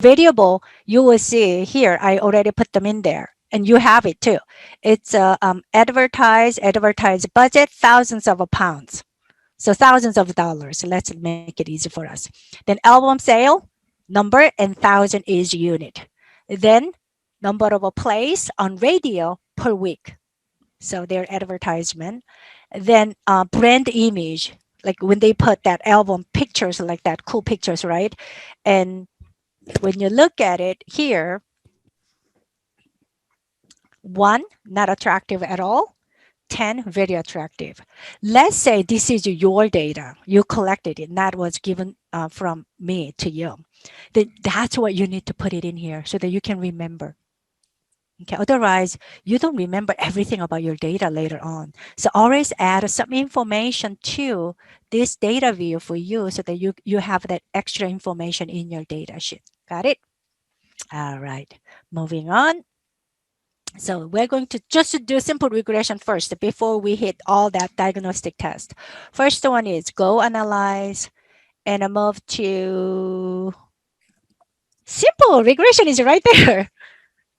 variable, you will see here, I already put them in there. And you have it too. It's advertise budget, thousands of pounds. So thousands of dollars. Let's make it easy for us. Then album sale, number, and thousand is unit. Then number of plays on radio per week. So their advertisement. Then brand image, like when they put that album pictures like that, cool pictures, right? And when you look at it here, one, not attractive at all. 10, very attractive. Let's say this is your data. You collected it, and that was given from me to you. Then that's what you need to put it in here so that you can remember. Okay, otherwise, you don't remember everything about your data later on. So always add some information to this data view for you so that you have that extra information in your data sheet. Got it? All right, moving on. So we're going to just do simple regression first before we hit all that diagnostic test. First one is go analyze and move to simple regression is right there.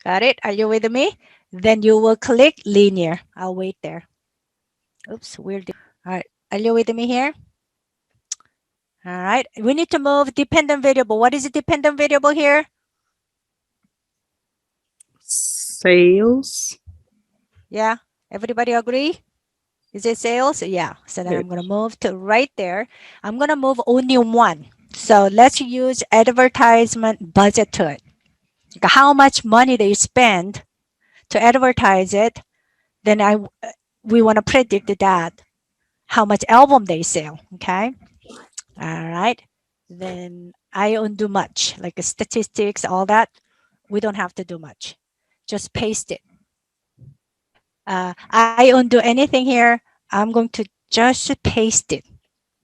Got it? Are you with me? Then you will click linear. I'll wait there. Oops, weird. All right. Are you with me here? All right. We need to move dependent variable. What is a dependent variable here? Sales. Yeah. Everybody agree? Is it sales? Yeah. So then I'm going to move to right there. I'm going to move only one. So let's use advertisement budget to it. How much money they spend to advertise it. Then we want to predict that how much album they sell. Okay. All right. Then I don't do much like statistics, all that. We don't have to do much. Just paste it. I don't do anything here. I'm going to just paste it.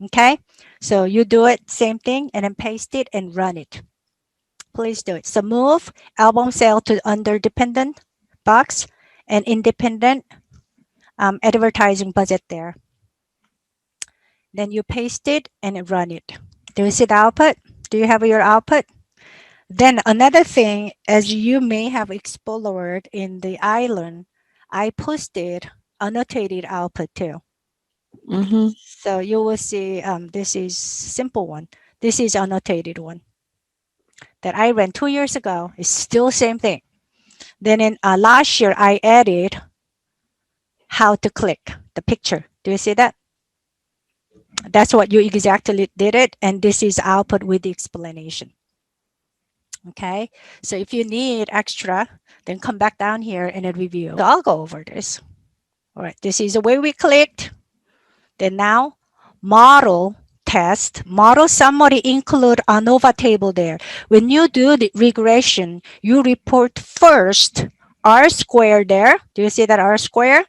Okay. So you do it, same thing, and then paste it and run it. Please do it. So move album sale to under dependent box and independent advertising budget there. Then you paste it and run it. Do you see the output? Do you have your output? Then another thing, as you may have explored in the island, I posted annotated output too. Mm-hmm. So you will see this is simple one. This is annotated one that I ran 2 years ago. It's still same thing. Then in last year, I added how to click the picture. Do you see that? That's what you exactly did it. And this is output with the explanation. Okay, so if you need extra, then come back down here and then review. So I'll go over this. All right, this is the way we clicked. Then now, model test, model summary include ANOVA table there. When you do the regression, you report first R square there. Do you see that R square?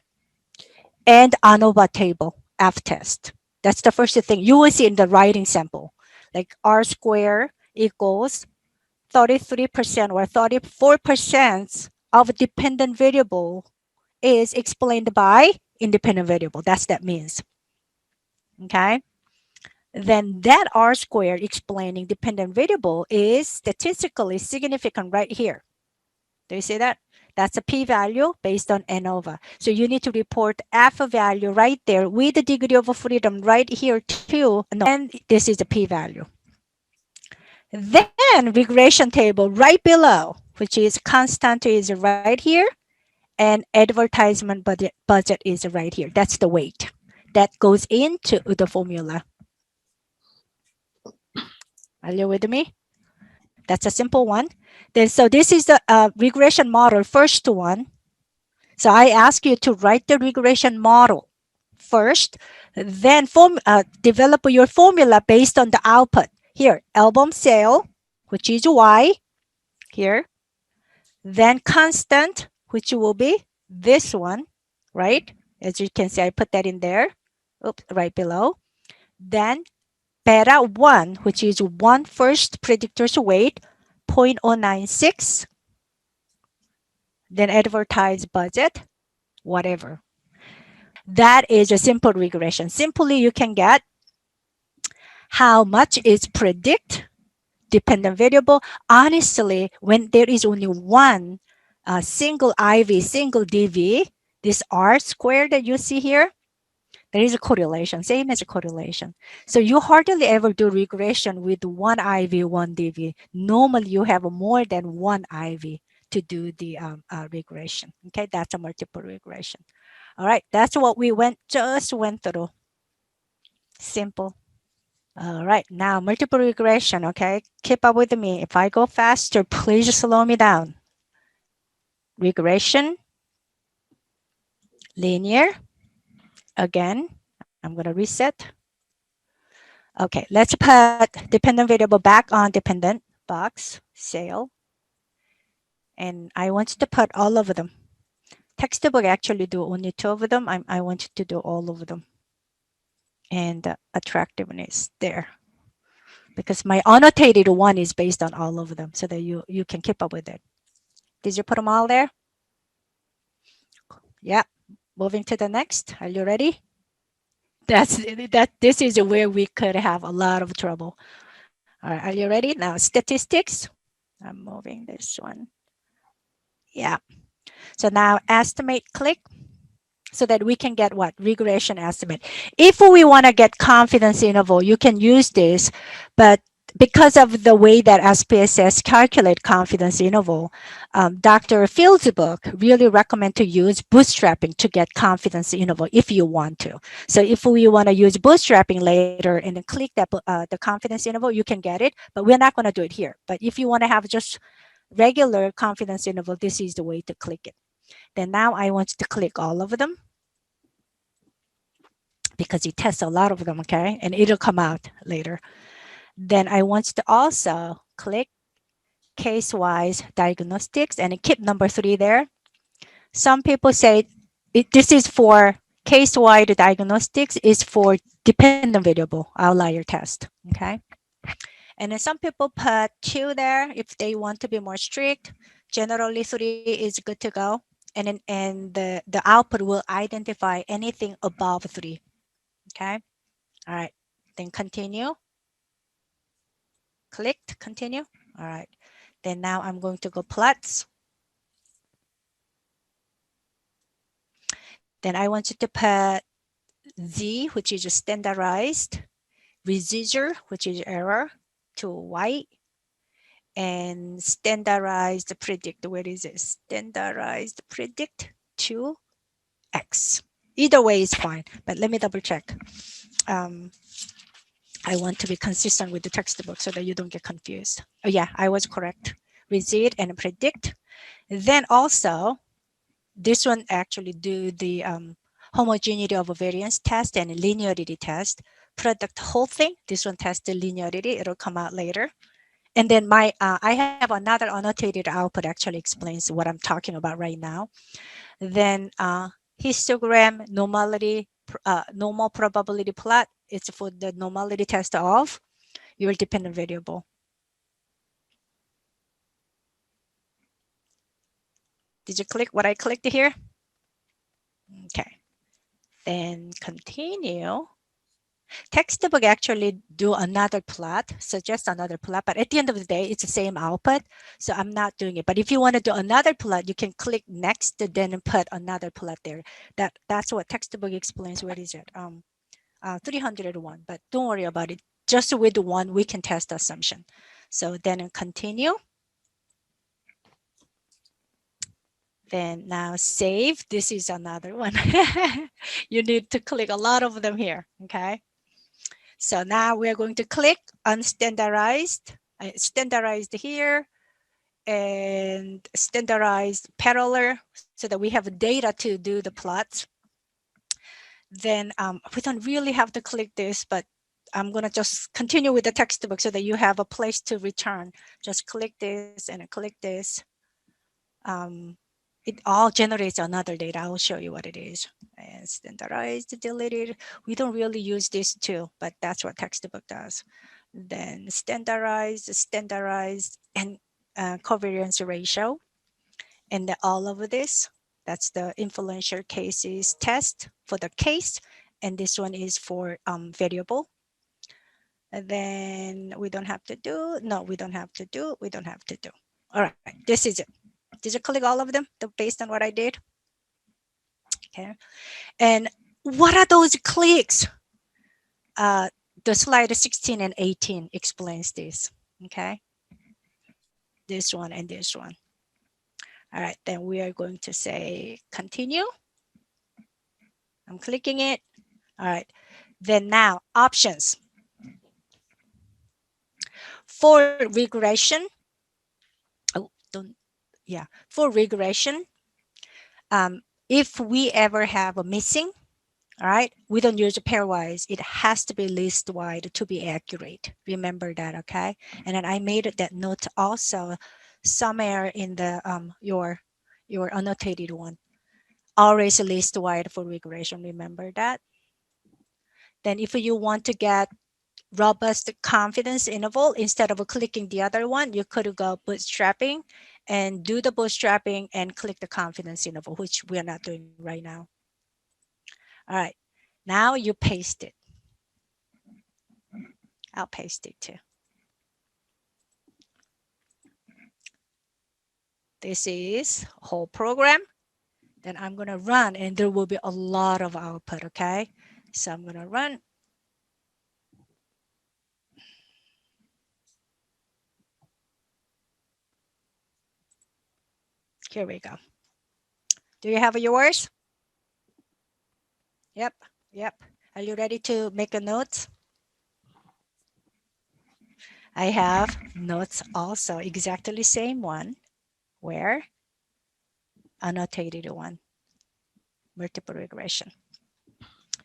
And ANOVA table, F test. That's the first thing you will see in the writing sample. Like R square equals 33% or 34% of dependent variable is explained by independent variable. That's that means. Okay. Then that R square explaining dependent variable is statistically significant right here. Do you see that? That's a p-value based on ANOVA. So you need to report F value right there with the degree of freedom right here too. And this is the p-value. Then regression table right below, which is constant is right here, and advertisement budget is right here. That's the weight that goes into the formula. Are you with me? That's a simple one. Then so this is the regression model, first one. So I ask you to write the regression model first, then develop your formula based on the output. Here, album sale, which is Y, here. Then constant, which will be this one, right? As you can see, I put that in there. Oops, right below. Then beta 1, which is one first predictor's weight, 0.096. Then advertise budget, whatever. That is a simple regression. Simply, you can get how much is predict dependent variable. Honestly, when there is only one single IV, single DV, this R squared that you see here, there is a correlation, same as a correlation. So you hardly ever do regression with one IV, one DV. Normally you have more than one IV to do the regression. Okay, that's a multiple regression. All right, that's what we just went through. Simple. All right, now multiple regression, okay? Keep up with me. If I go faster, please slow me down. Regression, linear, again, I'm gonna reset. Okay, let's put dependent variable back on dependent box, sale, and I want to put all of them. Textbook actually do only two of them. I want to do all of them. And attractiveness there. Because my annotated one is based on all of them so that you can keep up with it. Did you put them all there? Yeah. Moving to the next. Are you ready? This is where we could have a lot of trouble. All right, are you ready? Now statistics. I'm moving this one. Yeah. So now estimate click so that we can get what? Regression estimate. If we want to get confidence interval, you can use this, but because of the way that SPSS calculate confidence interval, Dr. Field's book really recommend to use bootstrapping to get confidence interval if you want to. So if we want to use bootstrapping later and then click that the confidence interval, you can get it, but we're not going to do it here. But if you want to have just regular confidence interval, this is the way to click it. Then now I want to click all of them because you test a lot of them, okay? And it'll come out later. Then I want to also click case-wise diagnostics and keep number 3 there. Some people say this is for case-wide diagnostics is for dependent variable outlier test, okay? And then some people put 2 there if they want to be more strict. Generally 3 is good to go. And the output will identify anything above 3, okay? All right, then continue. Clicked, continue. All right, then now I'm going to go plots. Then I want you to put Z, which is standardized, residual, which is error, to Y, and standardized predict. Where is it? Standardized predict to X. Either way is fine, but let me double check. I want to be consistent with the textbook so that you don't get confused. Oh yeah, I was correct. Resid and predict. Then also, this one actually do the homogeneity of a variance test and linearity test. Product whole thing, this one tests the linearity, it'll come out later. And then I have another annotated output actually explains what I'm talking about right now. Then histogram, normality, normal probability plot, it's for the normality test of your dependent variable. Did you click what I clicked here? Okay. Then continue. Textbook actually do another plot, suggest another plot, but at the end of the day, it's the same output. So I'm not doing it. But if you want to do another plot, you can click next, then put another plot there. That's what textbook explains. What is it? 301, but don't worry about it. Just with one, we can test assumption. So then continue. Then now save. This is another one. You need to click a lot of them here, okay? So now we're going to click on standardized, standardized here, and standardized parallel so that we have data to do the plots. Then we don't really have to click this, but I'm going to just continue with the textbook so that you have a place to return. Just click this and click this. It all generates another data. I will show you what it is. And standardized, deleted. We don't really use this too, but that's what textbook does. Then standardized, and covariance ratio. And all of this, that's the influential cases test for the case. And this one is for variable. And then we don't have to do, no, we don't have to do, we don't have to do. All right, this is it. Did you click all of them based on what I did? Okay. And what are those clicks? Uh, the slide 16 and 18 explains this. Okay. This one and this one. All right, then we are going to say continue. I'm clicking it. All right. Then now options. For regression, oh, don't, yeah. For regression, if we ever have a missing, all right, we don't use a pairwise. It has to be list wide to be accurate. Remember that, okay? And then I made that note also somewhere in the your annotated one. Always list wide for regression. Remember that. Then if you want to get robust confidence interval, instead of clicking the other one, you could go bootstrapping and do the bootstrapping and click the confidence interval, which we are not doing right now. All right, now you paste it. I'll paste it too. This is whole program. Then I'm going to run and there will be a lot of output, okay? So I'm going to run. Here we go. Do you have yours? Yep, yep. Are you ready to make a note? I have notes also, exactly same one, where annotated one, multiple regression.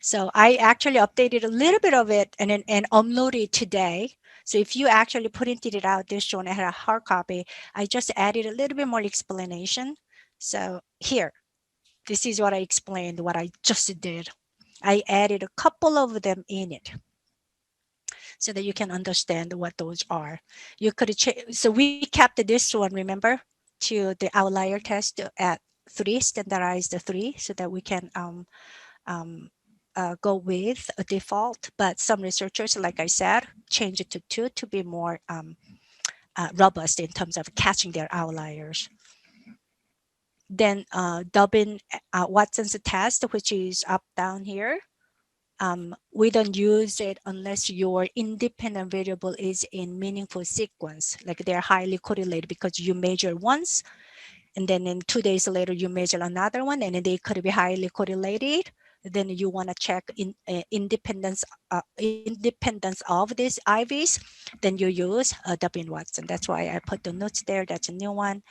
So I actually updated a little bit of it and uploaded today. So if you actually printed it out, this one I had a hard copy. I just added a little bit more explanation. So here, this is what I explained, what I just did. I added a couple of them in it so that you can understand what those are. You could so we kept this one, remember, to the outlier test at 3, standardized 3, so that we can um, go with a default. But some researchers, like I said, change it to 2 to be more robust in terms of catching their outliers. Then Dubbin Watson's test, which is up down here. We don't use it unless your independent variable is in meaningful sequence, like they're highly correlated because you measure once, and then in 2 days later you measure another one, and they could be highly correlated. Then you want to check independence of these IVs. Then you use Dubbin Watson. That's why I put the notes there. That's a new one.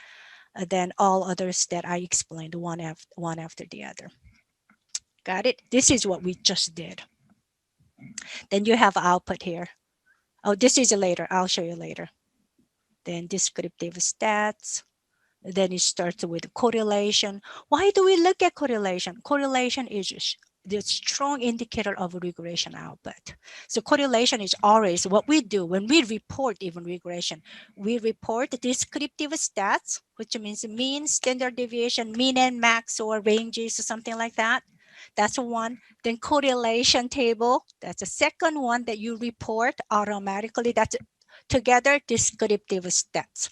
Then all others that I explained one after the other. Got it? This is what we just did. Then you have output here. Oh, this is later. I'll show you later. Then descriptive stats. Then it starts with correlation. Why do we look at correlation? Correlation is the strong indicator of regression output. So correlation is always what we do when we report even regression. We report descriptive stats, which means mean, standard deviation, mean and max, or ranges or something like that. That's one. Then correlation table, that's the second one that you report automatically. That's together descriptive stats.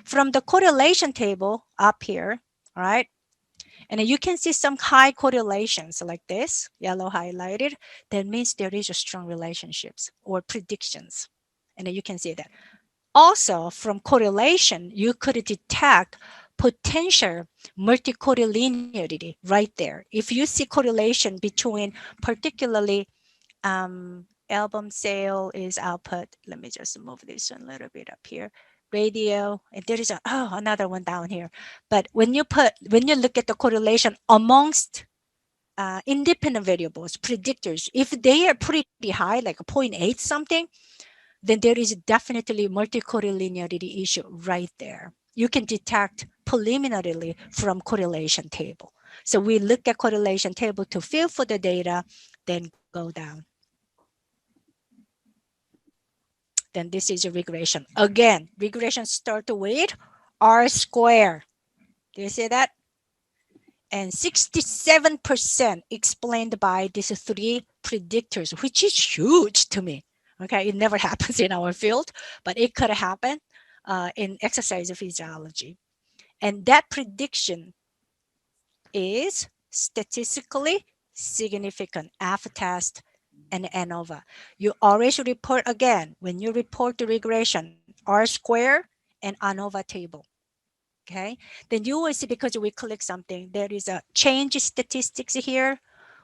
From the correlation table up here, all right, and you can see some high correlations like this, yellow highlighted. That means there is a strong relationships or predictions. And you can see that. Also, from correlation, you could detect potential multicollinearity right there. If you see correlation between particularly album sale is output. Let me just move this one a little bit up here. Radio, and there is another one down here. But when you look at the correlation amongst independent variables, predictors, if they are pretty high, like a 0.8 something, then there is definitely multicollinearity issue right there. You can detect preliminarily from correlation table. So we look at correlation table to feel for the data, then go down. Then this is a regression. Again, regression start with R square. Do you see that? And 67% explained by these 3 predictors, which is huge to me, Okay, it never happens in our field, but it could happen in exercise physiology. And that prediction is statistically significant F test and ANOVA. You always report again when you report the regression R square and ANOVA table. Okay, then you will see because we click something, there is a change statistics here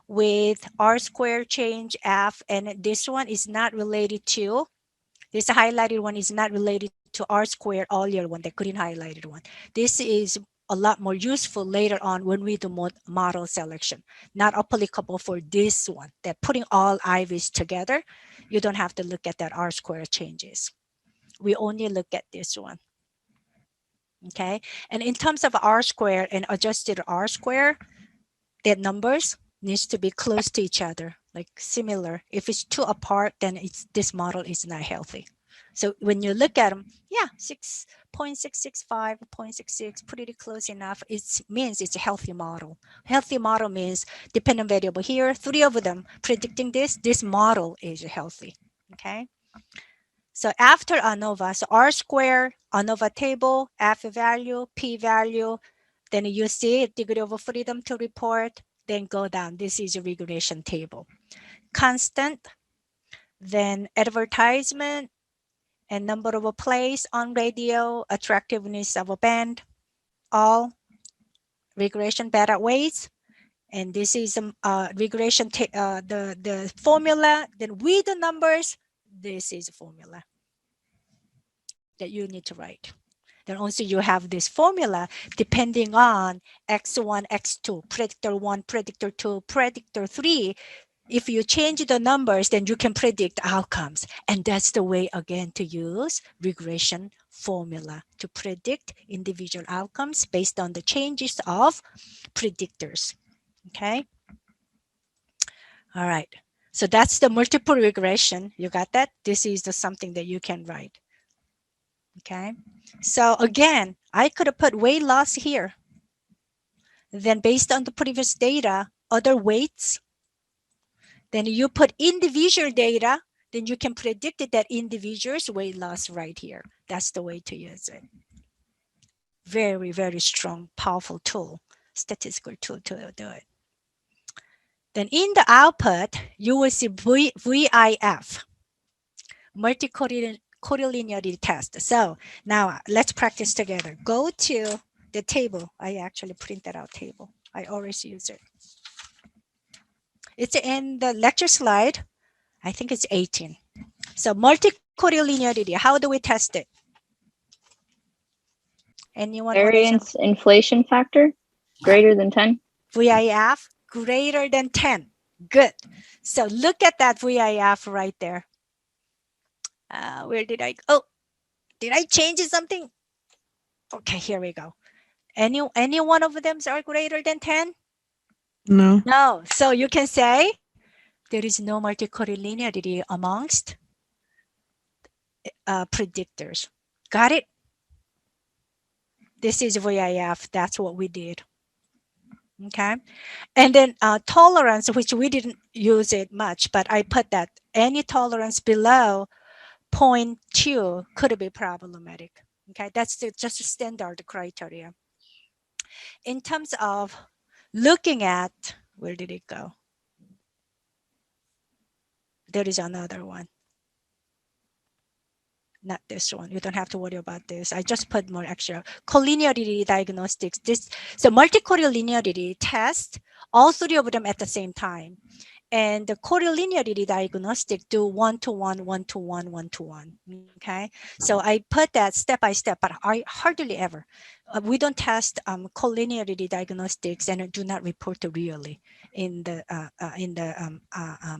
with R square change F, and this one is not related to, this highlighted one is not related to R square earlier one, the green highlighted one. This is a lot more useful later on when we do model selection, not applicable for this one, that putting all IVs together, you don't have to look at that R square changes. We only look at this one. Okay, and in terms of R square and adjusted R square, their numbers needs to be close to each other, like similar. If it's too apart, then it's, this model is not healthy. So when you look at them, yeah, 6.665, 0.66, pretty close enough. It means it's a healthy model. Healthy model means dependent variable here, 3 of them predicting this model is healthy. Okay. So after ANOVA, so R square, ANOVA table, F value, P value, then you see degree of freedom to report, then go down. This is a regression table. Constant, then advertisement, and number of plays on radio, attractiveness of a band, all regression beta weights. And this is regression, the formula, then with the numbers, this is a formula that you need to write. Then also you have this formula depending on X1, X2, predictor 1, predictor 2, predictor 3. If you change the numbers, then you can predict outcomes. And that's the way, again, to use regression formula to predict individual outcomes based on the changes of predictors. Okay. All right. So that's the multiple regression. You got that? This is the something that you can write. Okay. So again, I could have put weight loss here. Then based on the previous data, other weights, then you put individual data, then you can predict that individual's weight loss right here. That's the way to use it. Very, very strong, powerful tool, statistical tool to do it. Then in the output, you will see VIF, multicollinearity test. So now let's practice together. Go to the table. I actually printed out table. I always use it. It's in the lecture slide. I think it's 18. So multicollinearity, how do we test it? Anyone want to jump? Variance inflation factor greater than 10. VIF greater than 10. Good. So look at that VIF right there. Where did I, oh, did I change something? Okay, here we go. Any one of them are greater than 10? No. No. So you can say there is no multicollinearity amongst predictors. Got it? This is VIF. That's what we did. Okay. And then tolerance, which we didn't use it much, but I put that any tolerance below 0.2 could be problematic. Okay. That's just a standard criteria. In terms of looking at, where did it go? There is another one. Not this one. You don't have to worry about this. I just put more extra. Collinearity diagnostics. So multicollinearity test all 3 of them at the same time. And the collinearity diagnostic do 1-to-1, 1-to-1, 1-to-1. Okay. So I put that step by step, but I hardly ever. We don't test collinearity diagnostics and do not report really in the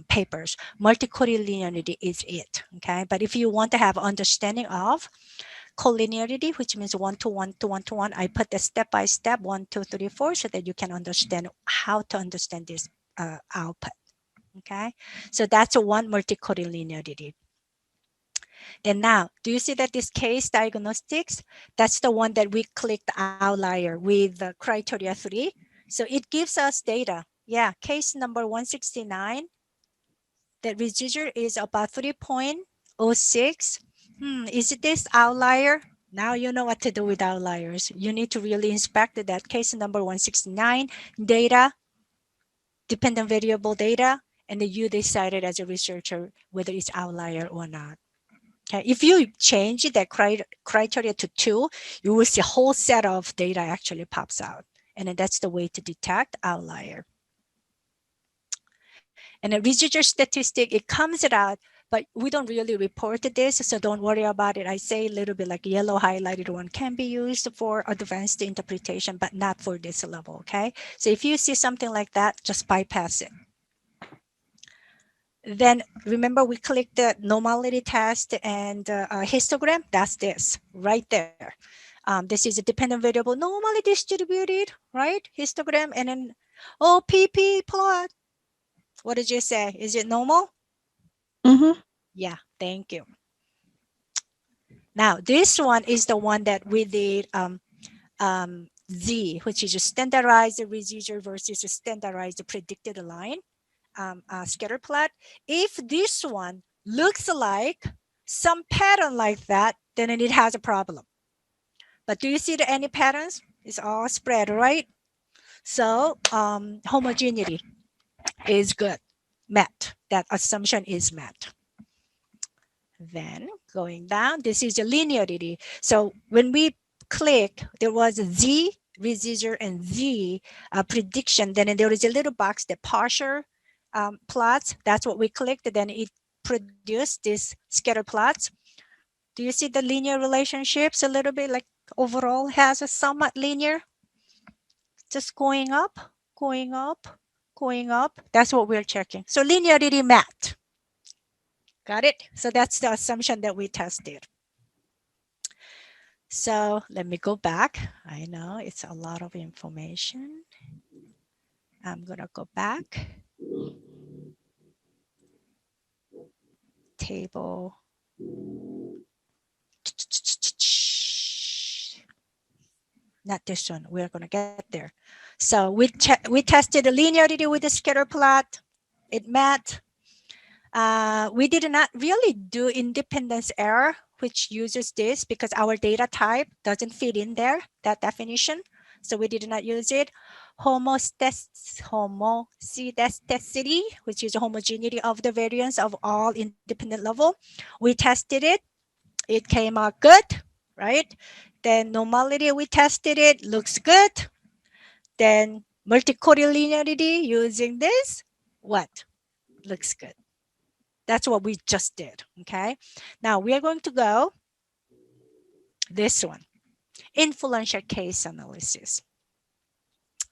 papers. Multicollinearity is it. Okay. But if you want to have understanding of collinearity, which means 1-to-1 to 1-to-1, I put the step by step 1, 2, 3, 4, so that you can understand how to understand this output. Okay, so that's a one multicollinearity. Then now, do you see that this case diagnostics, that's the one that we clicked outlier with the criteria 3. So it gives us data. Yeah, case number 169. that residual is about 3.06. Is it this outlier? Now you know what to do with outliers. You need to really inspect that case number 169 data, dependent variable data, and then you decided as a researcher whether it's outlier or not. Okay. If you change that criteria to 2, you will see a whole set of data actually pops out. And then that's the way to detect outlier. And a residual statistic, it comes it out, but we don't really report this, so don't worry about it. I say a little bit like yellow highlighted one can be used for advanced interpretation, but not for this level, okay? So if you see something like that, just bypass it. Then remember we clicked the normality test and histogram. That's this right there. This is a dependent variable normally distributed, right? Histogram and then PP plot. What did you say? Is it normal? Mm-hmm. Yeah, thank you. Now this one is the one that we did Z, which is a standardized residual versus a standardized predicted line. Scatter plot. If this one looks like some pattern like that, then it has a problem. But do you see any patterns? It's all spread, right? So homogeneity is good, met. That assumption is met. Then going down, this is the linearity. So when we click, there was a Z residual and Z prediction. Then there is a little box that partial plots. That's what we clicked. Then it produced this scatter plots. Do you see the linear relationships a little bit like overall has a somewhat linear, just going up, going up, going up. That's what we're checking. So linearity met. Got it? So that's the assumption that we tested. So let me go back. I know it's a lot of information. I'm going to go back. Table. Not this one. We're going to get there. So we tested the linearity with the scatter plot. It met. We did not really do independence error, which uses this because our data type doesn't fit in there, that definition. So we did not use it. Homoscedasticity, which is homogeneity of the variance of all independent level. We tested it. It came out good, right? Then normality, we tested it, looks good. Then multicollinearity using this, what? Looks good. That's what we just did, okay? Now we are going to go this one, influential case analysis.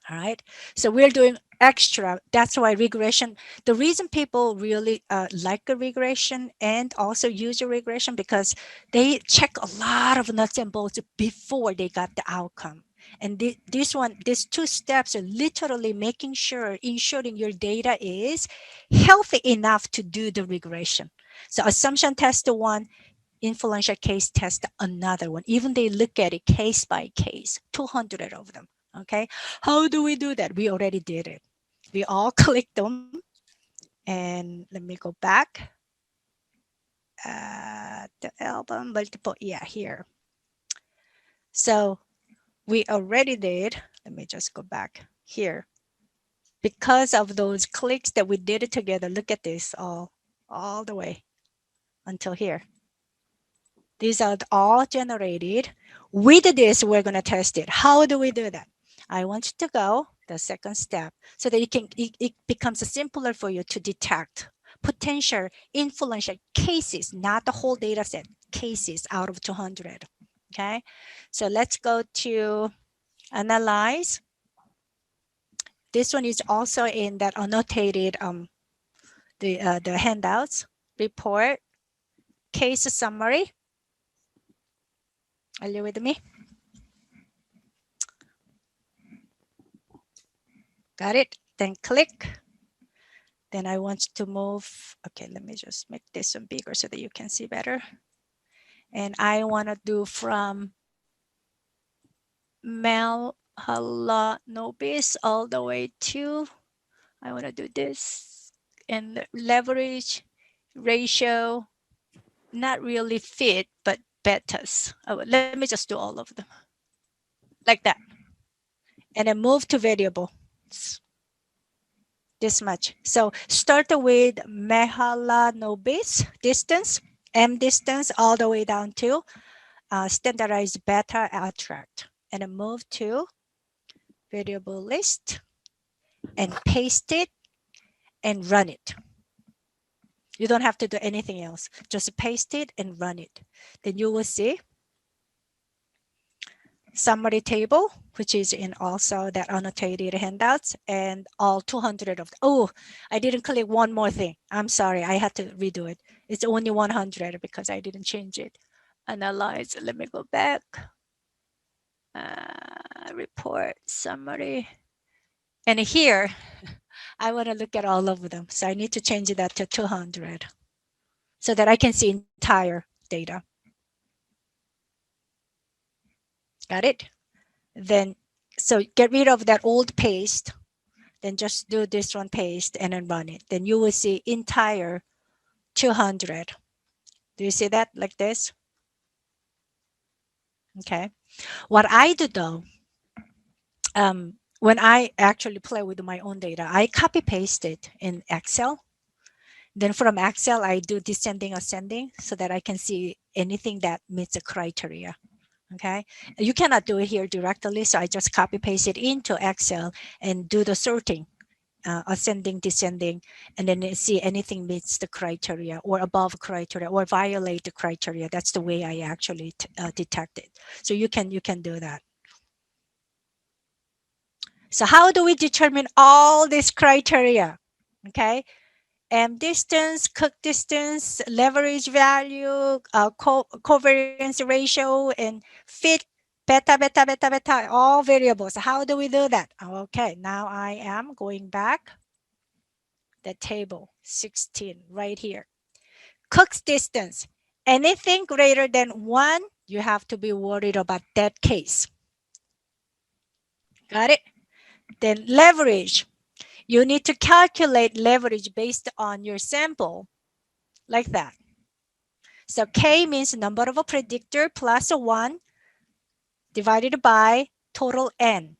All right, so we're doing extra. That's why regression, the reason people really like a regression and also use a regression because they check a lot of nuts and bolts before they got the outcome. And this one, these 2 steps are literally making sure, ensuring your data is healthy enough to do the regression. So assumption test 1, influential case test another one. Even they look at it case by case, 200 of them. Okay, how do we do that? We already did it. We all click them, and let me go back. The album multiple, yeah, here. So we already did. Let me just go back here. Because of those clicks that we did it together, look at this all the way until here. These are all generated. With this, we're going to test it. How do we do that? I want you to go the second step so that it becomes simpler for you to detect potential influential cases, not the whole data set, cases out of 200. Okay, so let's go to analyze. This one is also in that annotated the handouts, report, case summary. Are you with me? Got it? Then click. Then I want to move. Okay, let me just make this one bigger so that you can see better. And I want to do from Melanobis all the way to, I want to do this and leverage ratio, not really fit, but betas. Oh, let me just do all of them like that. And then move to variable. This much. So start with Mahalanobis distance, M distance, all the way down to standardized beta attract. And then move to variable list and paste it and run it. You don't have to do anything else. Just paste it and run it. Then you will see summary table, which is in also that annotated handouts, and all 200 of them. Oh, I didn't click one more thing. I'm sorry, I had to redo it. It's only 100 because I didn't change it. Analyze, let me go back. Report, summary. And here, I want to look at all of them. So I need to change that to 200 so that I can see entire data. Got it? Then, so get rid of that old paste, then just do this one paste and then run it. Then you will see entire 200. Do you see that like this? Okay. What I do though, when I actually play with my own data, I copy paste it in Excel. Then from Excel, I do descending, ascending so that I can see anything that meets the criteria. Okay. You cannot do it here directly. So I just copy paste it into Excel and do the sorting. Ascending, descending, and then see anything meets the criteria or above criteria or violate the criteria. That's the way I actually detect it. So you can do that. So how do we determine all these criteria? Okay, distance, cook distance, leverage value, covariance ratio, and fit, beta, beta, beta, beta, all variables. How do we do that? Okay, now I am going back the table 16 right here. Cook's distance. Anything greater than 1, you have to be worried about that case. Got it? Then leverage. You need to calculate leverage based on your sample like that. So K means number of a predictor plus 1 divided by total N.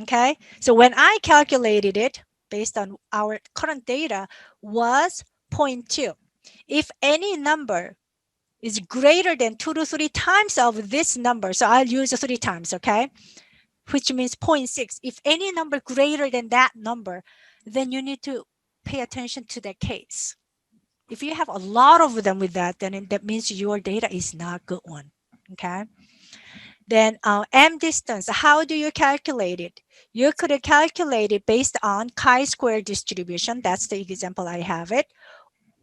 Okay, so when I calculated it based on our current data was 0.2. If any number is greater than 2 to 3 times of this number, so I'll use 3 times, okay, which means 0.6. If any number greater than that number, then you need to pay attention to that case. If you have a lot of them with that, then that means your data is not good one, okay? Then M distance, how do you calculate it? You could calculate it based on chi-square distribution. That's the example I have it.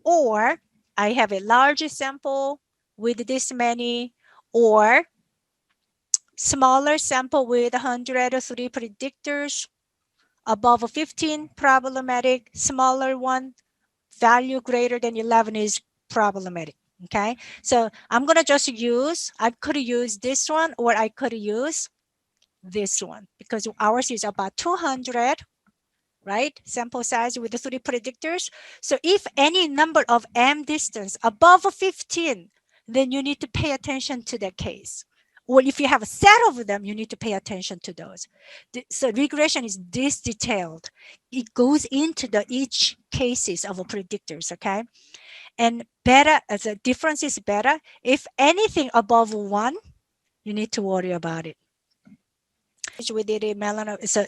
Or I have a large sample with this many, or smaller sample with 103 predictors, above 15 problematic, smaller one, value greater than 11 is problematic. Okay, so I'm gonna just use, I could use this one or I could use this one because ours is about 200, right? Sample size with the 3 predictors. So if any number of M distance above 15, then you need to pay attention to that case. Or if you have a set of them, you need to pay attention to those. So regression is this detailed. It goes into the each cases of predictors, okay? And beta, as a difference is beta. If anything above 1, you need to worry about it. We did a melanoma, so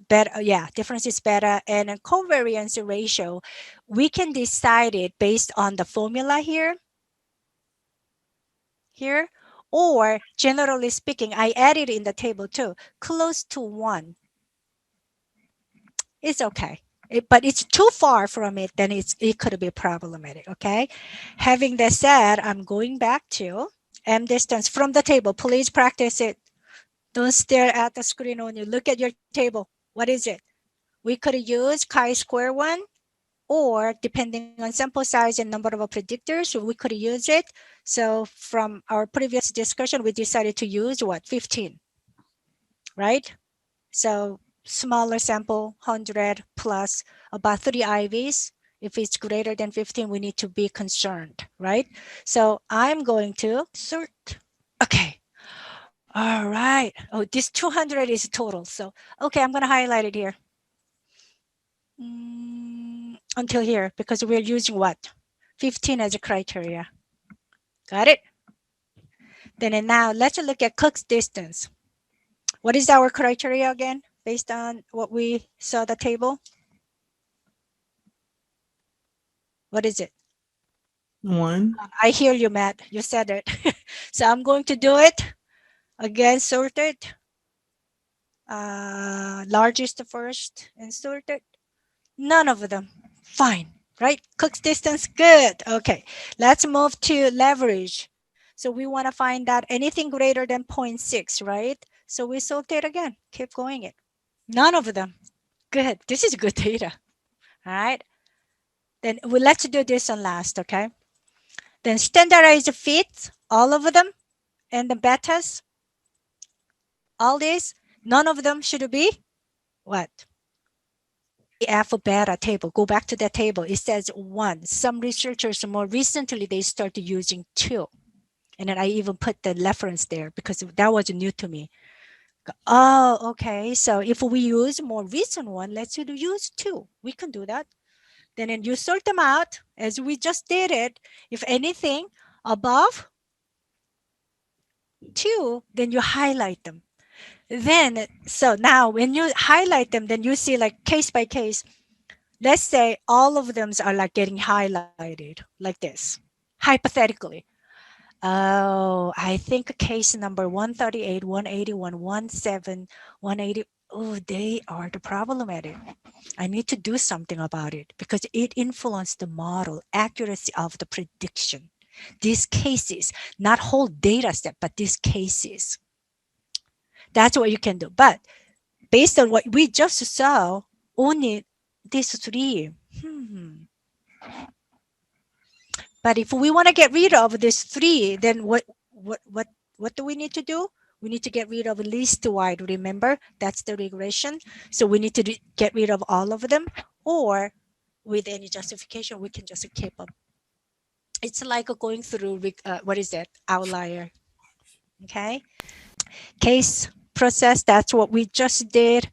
better, yeah, difference is better. And a covariance ratio, we can decide it based on the formula here, or generally speaking, I added in the table too, close to 1. It's okay. But it's too far from it, then it could be problematic, okay? Having that said, I'm going back to M distance from the table. Please practice it. Don't stare at the screen only. Look at your table. What is it? We could use chi-square one, or depending on sample size and number of predictors, we could use it. So from our previous discussion, we decided to use what? 15, right? So smaller sample, 100 plus about 3 IVs. If it's greater than 15, we need to be concerned, right? So I'm going to sort. Okay. All right. Oh, this 200 is total. So, okay, I'm going to highlight it here. Until here, because we're using what? 15 as a criteria. Got it? Then and now let's look at Cook's distance. What is our criteria again, based on what we saw the table? What is it? One. I hear you, Matt. You said it. So I'm going to do it again, sorted. Largest first and sorted. None of them. Fine, right? Cook's distance, good. Okay, let's move to leverage. So we want to find out anything greater than 0.6, right? So we sort it again. Keep going it. None of them. Good. This is good data. All right. Then let's do this one last, okay? Then standardized fits, all of them, and the betas, all these, none of them should be what? F beta table. Go back to that table. It says one. Some researchers more recently they started using two. And then I even put the reference there because that was new to me. Oh, okay. So if we use more recent one, let's use two. We can do that. Then you sort them out as we just did it. If anything above two, then you highlight them. Then, so now when you highlight them, then you see like case by case. Let's say all of them are like getting highlighted like this, hypothetically. Oh, I think case number 138, 181, 17, 180. Oh, they are the problematic. I need to do something about it because it influenced the model accuracy of the prediction. These cases, not whole data set, but these cases. That's what you can do. But based on what we just saw, only these three. But if we want to get rid of these three, then what do we need to do? We need to get rid of least wide. Remember, that's the regression. So we need to get rid of all of them, or with any justification, we can just keep them. It's like going through what is that outlier? Okay, case process. That's what we just did.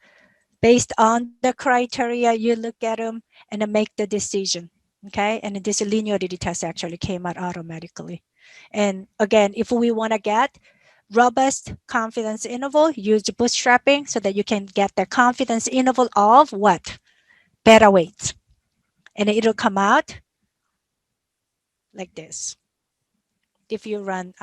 Based on the criteria, you look at them and then make the decision. Okay, and this linearity test actually came out automatically. And again, if we want to get robust confidence interval, use bootstrapping so that you can get the confidence interval of what? Beta weights. And it'll come out like this. If you run,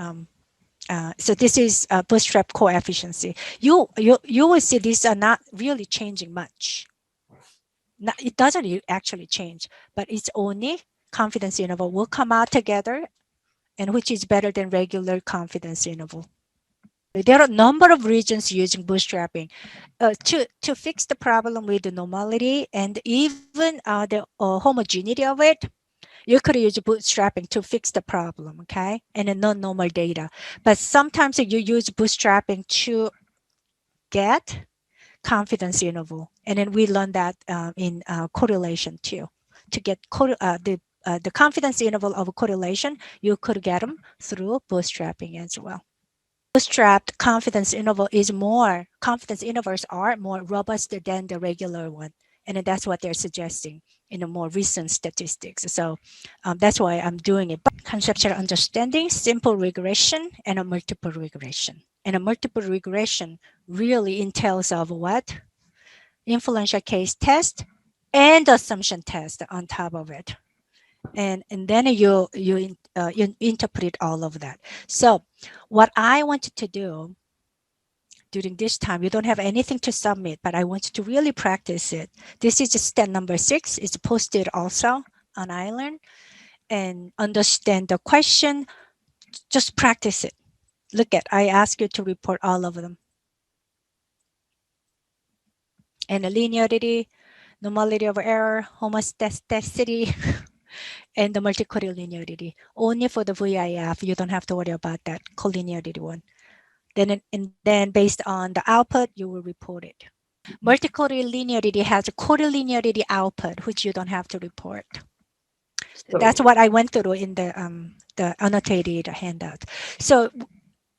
so this is bootstrap coefficiency. You will see these are not really changing much. It doesn't actually change, but it's only confidence interval will come out together, and which is better than regular confidence interval. There are a number of regions using bootstrapping to fix the problem with the normality and even the homogeneity of it. You could use bootstrapping to fix the problem, okay, and a non-normal data. But sometimes you use bootstrapping to get confidence interval, and then we learned that in correlation too. To get the confidence interval of correlation, you could get them through bootstrapping as well. Bootstrapped confidence interval is more, confidence intervals are more robust than the regular one. And that's what they're suggesting in the more recent statistics. So that's why I'm doing it. But conceptual understanding, simple regression, and a multiple regression. And a multiple regression really entails of what? Influential case test and assumption test on top of it. And then you interpret all of that. So what I wanted to do during this time, you don't have anything to submit, but I want you to really practice it. This is step number 6. It's posted also on Island, and understand the question. Just practice it. Look at, I ask you to report all of them. And the linearity, normality of error, homoscedasticity, and the multicollinearity. Only for the VIF, you don't have to worry about that collinearity one. And then based on the output, you will report it. Multicollinearity has a collinearity output, which you don't have to report. So That's what I went through in the annotated handout. So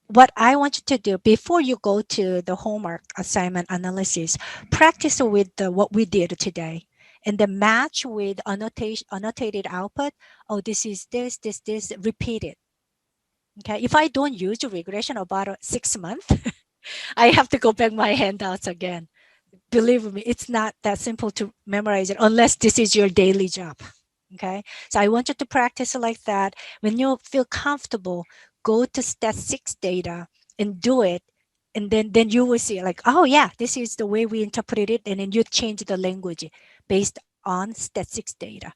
what I want you to do before you go to the homework assignment analysis, practice with what we did today, and then match with annotated output. Oh, this is this. Repeat it. Okay. If I don't use regression about 6 months, I have to go back my handouts again. Believe me, it's not that simple to memorize it unless this is your daily job. Okay. So I want you to practice like that. When you feel comfortable, go to stat 6 data and do it. And then you will see like, oh yeah, this is the way we interpreted it. And then you change the language based on stat 6 data.